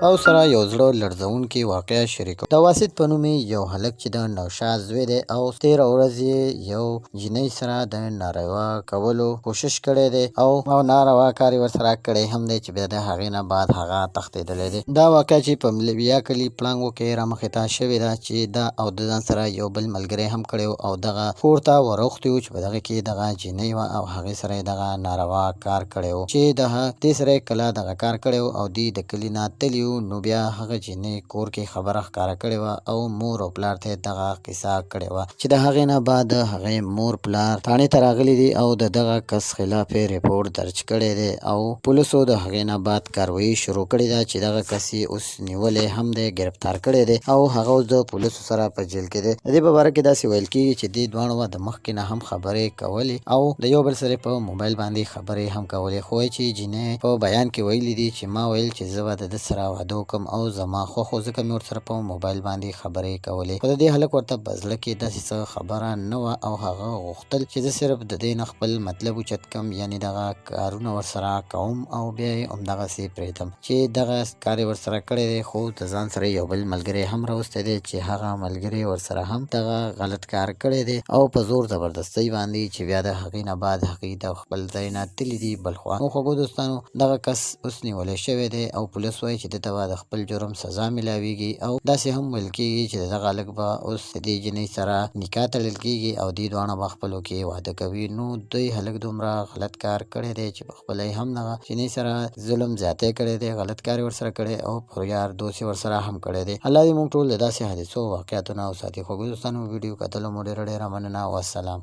تاسو سره یو زړه لړزونکې واقعه شریکوم. د واسط په نوم یو هلک چې د نوشاد زوی دی او تېره ورځ یې یو جینۍ سره د ناروا کولو کوشش کړی دی او ناروا کار یې ورسره کړی هم دی چې بیا د هغې نه بعد هغه تښتېدلی دی. دا واقعه چې په ملیویا کلي پړانګو کې رامخې ته شوې ده چې دا او د ځان سره یو بل ملګری هم کړی او دغه کور ته وروختي وو چې په دغه کې دغه جینۍ وه او هغې سره یې دغه ناروا کار کړی و چې دې سره یې کله دغه کار کړی و او دوی د کلي نه تلي نو بیا هغه جینۍ کور کې خبره ښکاره کړې وه او مور او پلار ته دغه قصه کړې وه چې د هغې نه بعد د هغې مور پلار تاڼې ته راغلي دي او د دغه کس خلاف یې ریپورټ درج کړی دی او پولیسو د هغې نه بعد کاروایي شروع کړې ده چې دغه کس یې اوس نیولی هم دی، ګرفتار کړی دی او هغه اوس د پولیسو سره په جیل کې دی. د دې په باره کې داسې ویل کېږي چې دې دواړو به د مخکې نه هم خبرې کولې او د یو بل سره په موبایل باندې خبرې هم کولې، خو چې جینۍ په بیان کې ویلي دي چې ما ویل چې زه به د ده سره واده وکم او زما خوښ و ځکه مې ورسره په موبایل باندې خبرې کولې. خو د دې هلک ورته په زړه کې داسې څه خبره نه وه او هغه غوښتل چې زه صرف د دې نه خپل مطلب اوچت کم، یعنې دغه کارونه ورسره کوم او بیا یې همدغسې پرېږدم چې دغه کار یې ورسره کړی دی. خو د ځان سره یو بل ملګری هم راوستی دی چې هغه ملګری ورسره هم دغه غلط کار کړی دی او په زور زبردستۍ باندې چې بیا د هغې نه بعد هغې د خپل ځای نه تللي دي بل خوا. نو خوږو دوستانو، دغه کس اوس نیولی شوی دی او پولیس وایي چې ده ته به د خپل جرم سزا میلاویږي او داسې هم ویل کېږي چې دغه هلک به اوس د دې جینۍ سره نکاح تړل کېږي او دې دواړه به خپلو کې واده کوي. نو دوی هلک دومره غلط کار کړی دی چې پخپله یې هم دغه جینۍ سره ظلم زیاتی کړی دی، غلط کار یې ورسره کړی او پر یار دوست یې ورسره هم کړی دی. الله دې موږ ټول د داسې حادثو واقعیتونه وساتي. خوږو دوستانو، ویډیو کتلو مو ډېره مننه. والسلام.